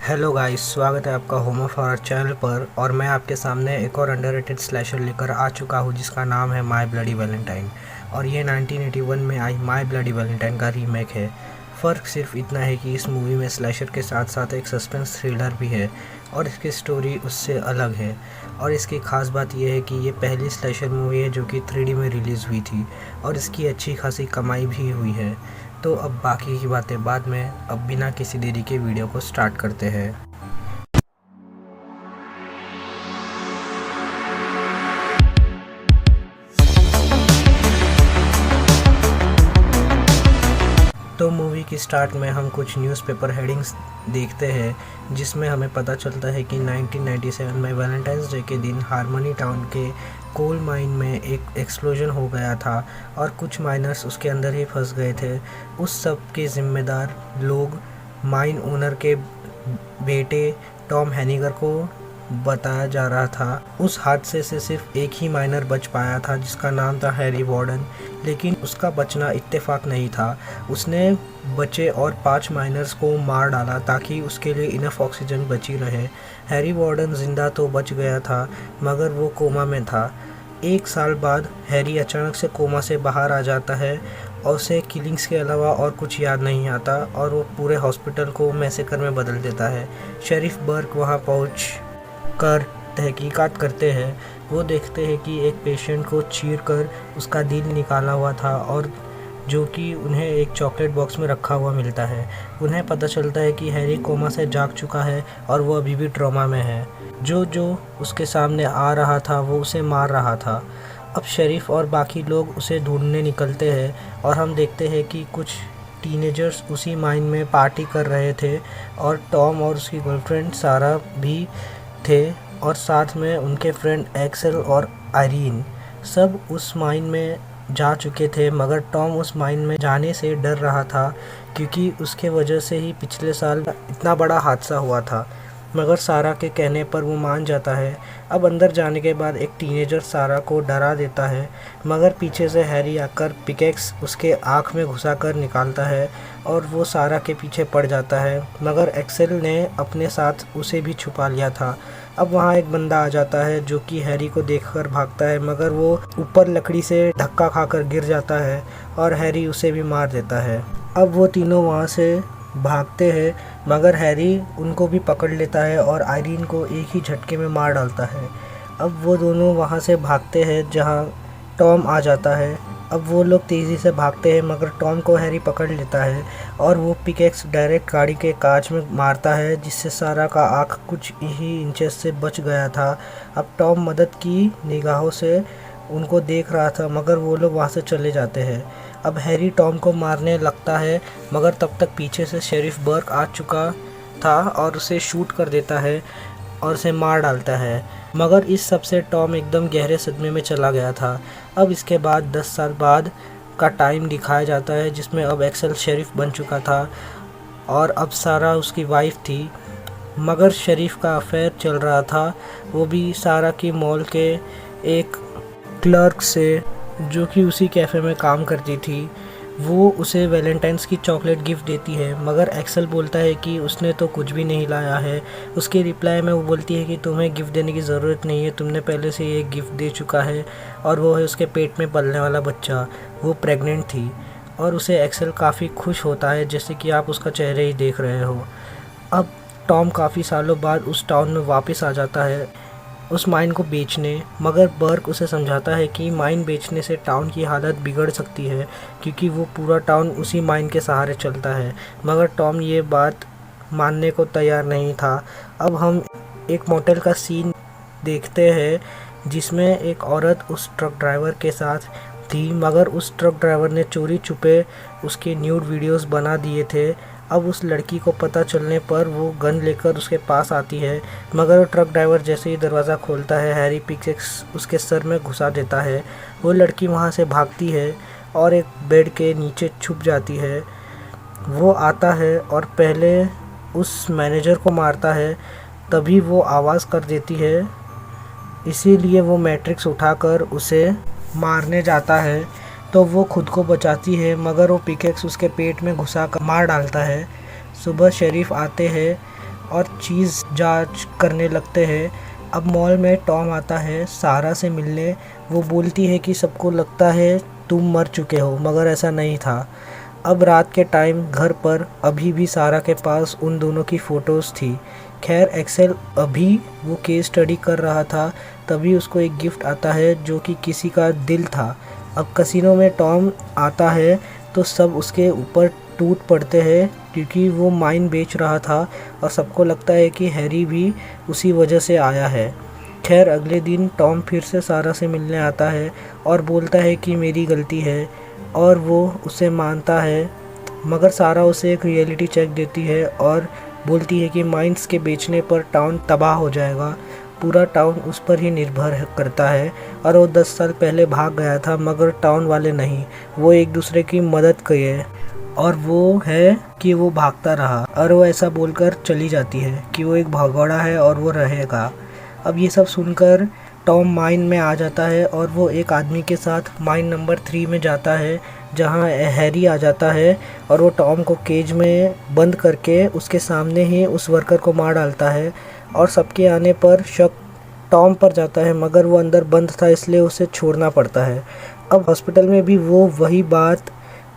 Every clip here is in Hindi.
हेलो गाइस, स्वागत है आपका होम ऑफ हॉरर चैनल पर। और मैं आपके सामने एक और अंडररेटेड स्लैशर लेकर आ चुका हूँ जिसका नाम है माय ब्लडी वैलेंटाइन। और ये 1981 में आई माय ब्लडी वैलेंटाइन का रीमेक है। फ़र्क सिर्फ इतना है कि इस मूवी में स्लैशर के साथ साथ एक सस्पेंस थ्रिलर भी है और इसकी स्टोरी उससे अलग है। और इसकी ख़ास बात यह है कि ये पहली स्लैशर मूवी है जो कि 3D में रिलीज़ हुई थी और इसकी अच्छी खासी कमाई भी हुई है। तो अब बाकी की बातें बाद में, अब बिना किसी देरी के वीडियो को स्टार्ट करते हैं। तो मूवी की स्टार्ट में हम कुछ न्यूज़पेपर हेडिंग्स देखते हैं जिसमें हमें पता चलता है कि 1997 में वैलेंटाइंस डे के दिन हार्मनी टाउन के कोल माइन में एक एक्सप्लोजन हो गया था और कुछ माइनर्स उसके अंदर ही फंस गए थे। उस सब के ज़िम्मेदार लोग माइन ओनर के बेटे टॉम हैनिगर को बताया जा रहा था। उस हादसे से सिर्फ एक ही माइनर बच पाया था जिसका नाम था हैरी वार्डन, लेकिन उसका बचना इत्तेफाक नहीं था। उसने बचे और 5 माइनर्स को मार डाला ताकि उसके लिए इनफ ऑक्सीजन बची रहे। हैरी वार्डन जिंदा तो बच गया था मगर वो कोमा में था। 1 साल बाद हैरी अचानक से कोमा से बाहर आ जाता है और उसे किलिंग्स के अलावा और कुछ याद नहीं आता और वो पूरे हॉस्पिटल को मैसेकर में बदल देता है। शेरिफ बर्क वहाँ पहुँच कर तहकीकात करते हैं। वो देखते हैं कि एक पेशेंट को चीर कर उसका दिल निकाला हुआ था और जो कि उन्हें एक चॉकलेट बॉक्स में रखा हुआ मिलता है। उन्हें पता चलता है कि हैरी कोमा से जाग चुका है और वो अभी भी ट्रॉमा में है। जो उसके सामने आ रहा था वो उसे मार रहा था। अब शेरिफ और बाकी लोग उसे ढूंढने निकलते हैं और हम देखते हैं कि कुछ टीनेजर्स उसी माइन में पार्टी कर रहे थे और टॉम और उसकी गर्लफ्रेंड सारा भी थे और साथ में उनके फ्रेंड एक्सेल और आयरीन। सब उस माइन में जा चुके थे मगर टॉम उस माइन में जाने से डर रहा था क्योंकि उसके वजह से ही पिछले साल इतना बड़ा हादसा हुआ था। मगर सारा के कहने पर वो मान जाता है। अब अंदर जाने के बाद एक टीनेजर सारा को डरा देता है मगर पीछे से हैरी आकर पिकेक्स उसके आँख में घुसा कर निकालता है और वो सारा के पीछे पड़ जाता है मगर एक्सेल ने अपने साथ उसे भी छुपा लिया था। अब वहाँ एक बंदा आ जाता है जो कि हैरी को देखकर भागता है मगर वो ऊपर लकड़ी से धक्का खाकर गिर जाता है और हैरी उसे भी मार देता है। अब वो तीनों वहाँ से भागते हैं मगर हैरी उनको भी पकड़ लेता है और आयरीन को एक ही झटके में मार डालता है। अब वो दोनों वहाँ से भागते हैं जहाँ टॉम आ जाता है। अब वो लोग तेज़ी से भागते हैं मगर टॉम को हैरी पकड़ लेता है और वो पिकेक्स डायरेक्ट गाड़ी के कांच में मारता है जिससे सारा का आँख कुछ ही इंचेस से बच गया था। अब टॉम मदद की निगाहों से उनको देख रहा था मगर वो लोग वहाँ से चले जाते हैं। अब हैरी टॉम को मारने लगता है मगर तब तक पीछे से शेरिफ बर्क आ चुका था और उसे शूट कर देता है और उसे मार डालता है। मगर इस सब से टॉम एकदम गहरे सदमे में चला गया था। अब इसके बाद 10 साल बाद का टाइम दिखाया जाता है जिसमें अब एक्सेल शेरिफ बन चुका था और अब सारा उसकी वाइफ थी। मगर शेरिफ का अफेयर चल रहा था, वो भी सारा की मॉल के एक क्लर्क से जो कि उसी कैफ़े में काम करती थी। वो उसे वैलेंटाइंस की चॉकलेट गिफ्ट देती है मगर एक्सेल बोलता है कि उसने तो कुछ भी नहीं लाया है। उसके रिप्लाई में वो बोलती है कि तुम्हें गिफ्ट देने की ज़रूरत नहीं है, तुमने पहले से ये गिफ्ट दे चुका है और वो है उसके पेट में पलने वाला बच्चा। वो प्रेग्नेंट थी और उसे एक्सेल काफ़ी खुश होता है जैसे कि आप उसका चेहरे ही देख रहे हो। अब टॉम काफ़ी सालों बाद उस टाउन में वापस आ जाता है उस माइन को बेचने, मगर बर्क उसे समझाता है कि माइन बेचने से टाउन की हालत बिगड़ सकती है क्योंकि वो पूरा टाउन उसी माइन के सहारे चलता है। मगर टॉम ये बात मानने को तैयार नहीं था। अब हम एक मोटेल का सीन देखते हैं जिसमें एक औरत उस ट्रक ड्राइवर के साथ थी मगर उस ट्रक ड्राइवर ने चोरी छुपे उसके न्यूड वीडियोस बना दिए थे। अब उस लड़की को पता चलने पर वो गन लेकर उसके पास आती है मगर वो ट्रक ड्राइवर जैसे ही दरवाज़ा खोलता है हैरी पिकेक्स उसके सर में घुसा देता है। वो लड़की वहाँ से भागती है और एक बेड के नीचे छुप जाती है। वो आता है और पहले उस मैनेजर को मारता है, तभी वो आवाज़ कर देती है, इसीलिए वो मैट्रिक्स उठाकर उसे मारने जाता है तो वो खुद को बचाती है मगर वो पिकेक्स उसके पेट में घुसा कर मार डालता है। सुबह शेरिफ आते हैं और चीज़ जांच करने लगते हैं। अब मॉल में टॉम आता है सारा से मिलने। वो बोलती है कि सबको लगता है तुम मर चुके हो, मगर ऐसा नहीं था। अब रात के टाइम घर पर अभी भी सारा के पास उन दोनों की फ़ोटोज़ थी। खैर एक्सेल अभी वो केस स्टडी कर रहा था, तभी उसको एक गिफ्ट आता है जो कि किसी का दिल था। अब कसिनो में टॉम आता है तो सब उसके ऊपर टूट पड़ते हैं क्योंकि वो माइन बेच रहा था और सबको लगता है कि हैरी भी उसी वजह से आया है। खैर अगले दिन टॉम फिर से सारा से मिलने आता है और बोलता है कि मेरी गलती है, और वो उसे मानता है। मगर सारा उसे एक रियलिटी चेक देती है और बोलती है कि माइंस के बेचने पर टाउन तबाह हो जाएगा। पूरा टाउन उस पर ही निर्भर करता है और वो 10 साल पहले भाग गया था, मगर टाउन वाले नहीं, वो एक दूसरे की मदद किए। और वो है कि वो भागता रहा और वो ऐसा बोलकर चली जाती है कि वो एक भगोड़ा है और वो रहेगा। अब ये सब सुनकर टॉम माइन में आ जाता है और वो एक आदमी के साथ माइन नंबर 3 में जाता है जहाँ हैरी आ जाता है और वो टॉम को केज में बंद करके उसके सामने ही उस वर्कर को मार डालता है। और सबके आने पर शक टॉम पर जाता है, मगर वो अंदर बंद था इसलिए उसे छोड़ना पड़ता है। अब हॉस्पिटल में भी वो वही बात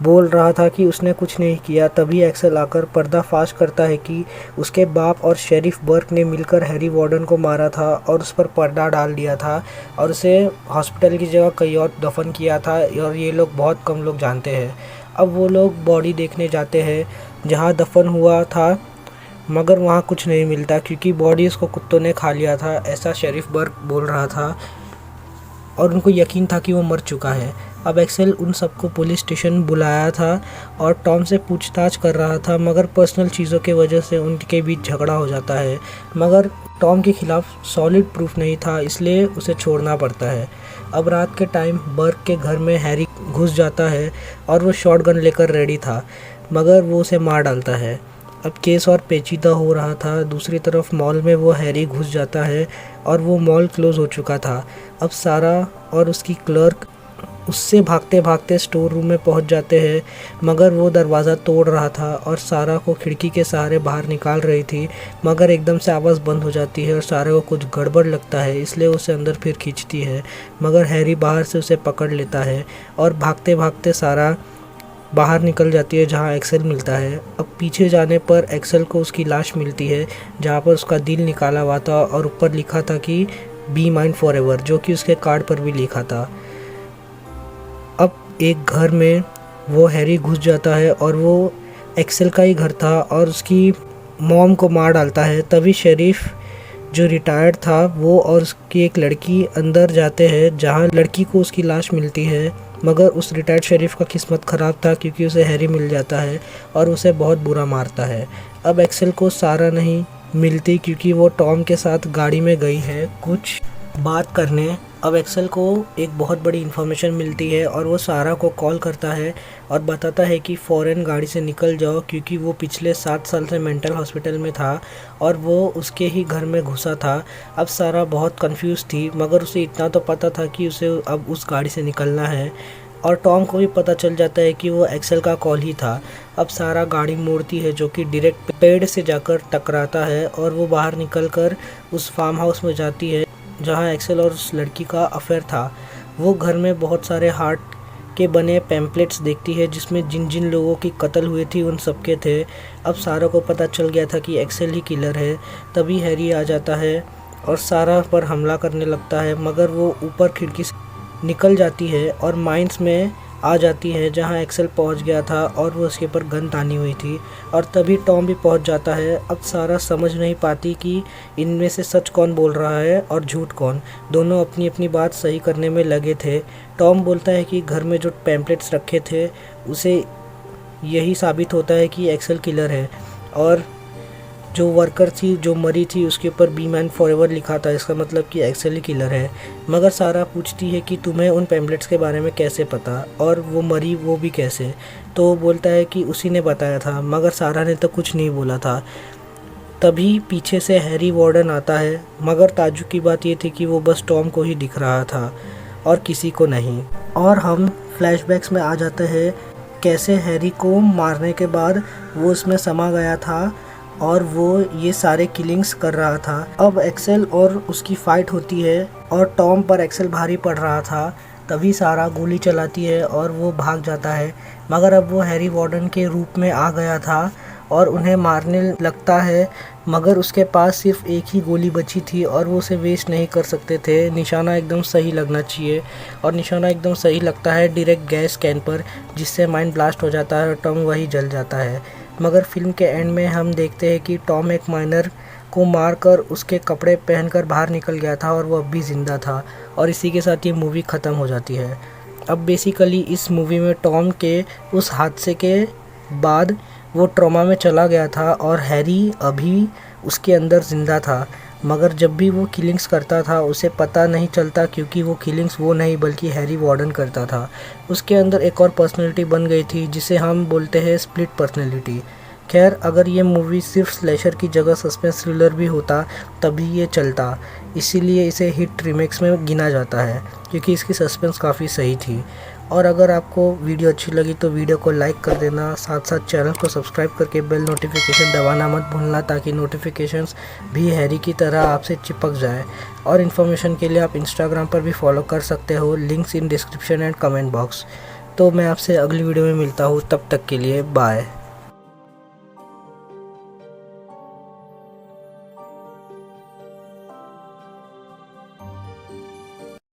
बोल रहा था कि उसने कुछ नहीं किया। तभी एक्सेल आकर पर्दाफाश करता है कि उसके बाप और शेरिफ बर्क ने मिलकर हैरी वार्डन को मारा था और उस पर पर्दा डाल दिया था और उसे हॉस्पिटल की जगह कहीं और दफन किया था, और ये लोग बहुत कम लोग जानते हैं। अब वो लोग बॉडी देखने जाते हैं जहाँ दफन हुआ था, मगर वहाँ कुछ नहीं मिलता क्योंकि बॉडी उसको कुत्तों ने खा लिया था, ऐसा शेरिफ बर्क बोल रहा था और उनको यकीन था कि वो मर चुका है। अब एक्सेल उन सबको पुलिस स्टेशन बुलाया था और टॉम से पूछताछ कर रहा था, मगर पर्सनल चीज़ों के वजह से उनके बीच झगड़ा हो जाता है। मगर टॉम के खिलाफ सॉलिड प्रूफ नहीं था इसलिए उसे छोड़ना पड़ता है। अब रात के टाइम बर्क के घर में हैरी घुस जाता है और वो शॉटगन लेकर रेडी था, मगर वो उसे मार डालता है। अब केस और पेचीदा हो रहा था। दूसरी तरफ मॉल में वो हैरी घुस जाता है और वो मॉल क्लोज हो चुका था। अब सारा और उसकी क्लर्क उससे भागते भागते स्टोर रूम में पहुंच जाते हैं, मगर वो दरवाज़ा तोड़ रहा था और सारा को खिड़की के सहारे बाहर निकाल रही थी, मगर एकदम से आवाज़ बंद हो जाती है और सारे को कुछ गड़बड़ लगता है इसलिए उसे अंदर फिर खींचती है, मगर हैरी बाहर से उसे पकड़ लेता है और भागते भागते सारा बाहर निकल जाती है जहां एक्सेल मिलता है। अब पीछे जाने पर एक्सेल को उसकी लाश मिलती है जहां पर उसका दिल निकाला हुआ था और ऊपर लिखा था कि बी माइन फॉर एवर, जो कि उसके कार्ड पर भी लिखा था। अब एक घर में वो हैरी घुस जाता है और वो एक्सेल का ही घर था और उसकी मॉम को मार डालता है। तभी शेरिफ जो रिटायर्ड था वो और उसकी एक लड़की अंदर जाते हैं जहां लड़की को उसकी लाश मिलती है, मगर उस रिटायर्ड शेरिफ का किस्मत ख़राब था क्योंकि उसे हैरी मिल जाता है और उसे बहुत बुरा मारता है। अब एक्सेल को सारा नहीं मिलती क्योंकि वो टॉम के साथ गाड़ी में गई है कुछ बात करने। अब एक्सेल को एक बहुत बड़ी इन्फॉर्मेशन मिलती है और वो सारा को कॉल करता है और बताता है कि फ़ौरन गाड़ी से निकल जाओ क्योंकि वो पिछले 7 साल से मेंटल हॉस्पिटल में था और वो उसके ही घर में घुसा था। अब सारा बहुत कंफ्यूज थी, मगर उसे इतना तो पता था कि उसे अब उस गाड़ी से निकलना है और टॉम को भी पता चल जाता है कि वो एक्सेल का कॉल ही था। अब सारा गाड़ी मोड़ती है जो कि डायरेक्ट पेड़ से जाकर टकराता है और वो बाहर निकलकर उस फार्म हाउस में जाती है जहां एक्सेल और उस लड़की का अफेयर था। वो घर में बहुत सारे हार्ट के बने पैम्पलेट्स देखती है जिसमें जिन जिन लोगों की कत्ल हुई थी उन सबके थे। अब सारा को पता चल गया था कि एक्सेल ही किलर है। तभी हैरी आ जाता है और सारा पर हमला करने लगता है, मगर वो ऊपर खिड़की से निकल जाती है और माइंस में आ जाती है जहां एक्सेल पहुंच गया था और वो उसके ऊपर गन तानी हुई थी। और तभी टॉम भी पहुंच जाता है। अब सारा समझ नहीं पाती कि इनमें से सच कौन बोल रहा है और झूठ कौन। दोनों अपनी अपनी बात सही करने में लगे थे। टॉम बोलता है कि घर में जो पैम्पलेट्स रखे थे उसे यही साबित होता है कि एक्सेल किलर है, और जो वर्कर थी जो मरी थी उसके ऊपर बी मैन फॉर एवर लिखा था, इसका मतलब कि एक्सेल ही किलर है। मगर सारा पूछती है कि तुम्हें उन पैम्पलेट्स के बारे में कैसे पता और वो मरी वो भी कैसे, तो वो बोलता है कि उसी ने बताया था, मगर सारा ने तो कुछ नहीं बोला था। तभी पीछे से हैरी वार्डन आता है, मगर ताज्जुब की बात ये थी कि वो बस टॉम को ही दिख रहा था और किसी को नहीं। और हम फ्लैशबैक्स में आ जाते हैं कैसे हैरी को मारने के बाद वो उसमें समा गया था और वो ये सारे किलिंग्स कर रहा था। अब एक्सेल और उसकी फाइट होती है और टॉम पर एक्सेल भारी पड़ रहा था। तभी सारा गोली चलाती है और वो भाग जाता है, मगर अब वो हैरी वार्डन के रूप में आ गया था और उन्हें मारने लगता है, मगर उसके पास सिर्फ एक ही गोली बची थी और वो उसे वेस्ट नहीं कर सकते थे। निशाना एकदम सही लगना चाहिए और निशाना एकदम सही लगता है डायरेक्ट गैस कैन पर, जिससे माइंड ब्लास्ट हो जाता है और टॉम वही जल जाता है। मगर फिल्म के एंड में हम देखते हैं कि टॉम एक माइनर को मारकर उसके कपड़े पहनकर बाहर निकल गया था और वो अब भी ज़िंदा था, और इसी के साथ ये मूवी ख़त्म हो जाती है। अब बेसिकली इस मूवी में टॉम के उस हादसे के बाद वो ट्रॉमा में चला गया था और हैरी अभी उसके अंदर ज़िंदा था, मगर जब भी वो किलिंग्स करता था उसे पता नहीं चलता, क्योंकि वो किलिंग्स वो नहीं बल्कि हैरी वार्डन करता था। उसके अंदर एक और पर्सनैलिटी बन गई थी जिसे हम बोलते हैं स्प्लिट पर्सनैलिटी। खैर, अगर ये मूवी सिर्फ स्लैशर की जगह सस्पेंस थ्रिलर भी होता तभी ये चलता, इसीलिए इसे हिट रीमेक्स में गिना जाता है क्योंकि इसकी सस्पेंस काफ़ी सही थी। और अगर आपको वीडियो अच्छी लगी तो वीडियो को लाइक कर देना, साथ साथ चैनल को सब्सक्राइब करके बेल नोटिफिकेशन दबाना मत भूलना, ताकि नोटिफिकेशंस भी हैरी की तरह आपसे चिपक जाए। और इन्फॉर्मेशन के लिए आप इंस्टाग्राम पर भी फॉलो कर सकते हो, links in description and comment box. तो मैं आपसे अगली वीडियो में मिलता हूँ, तब तक के लिए बाय।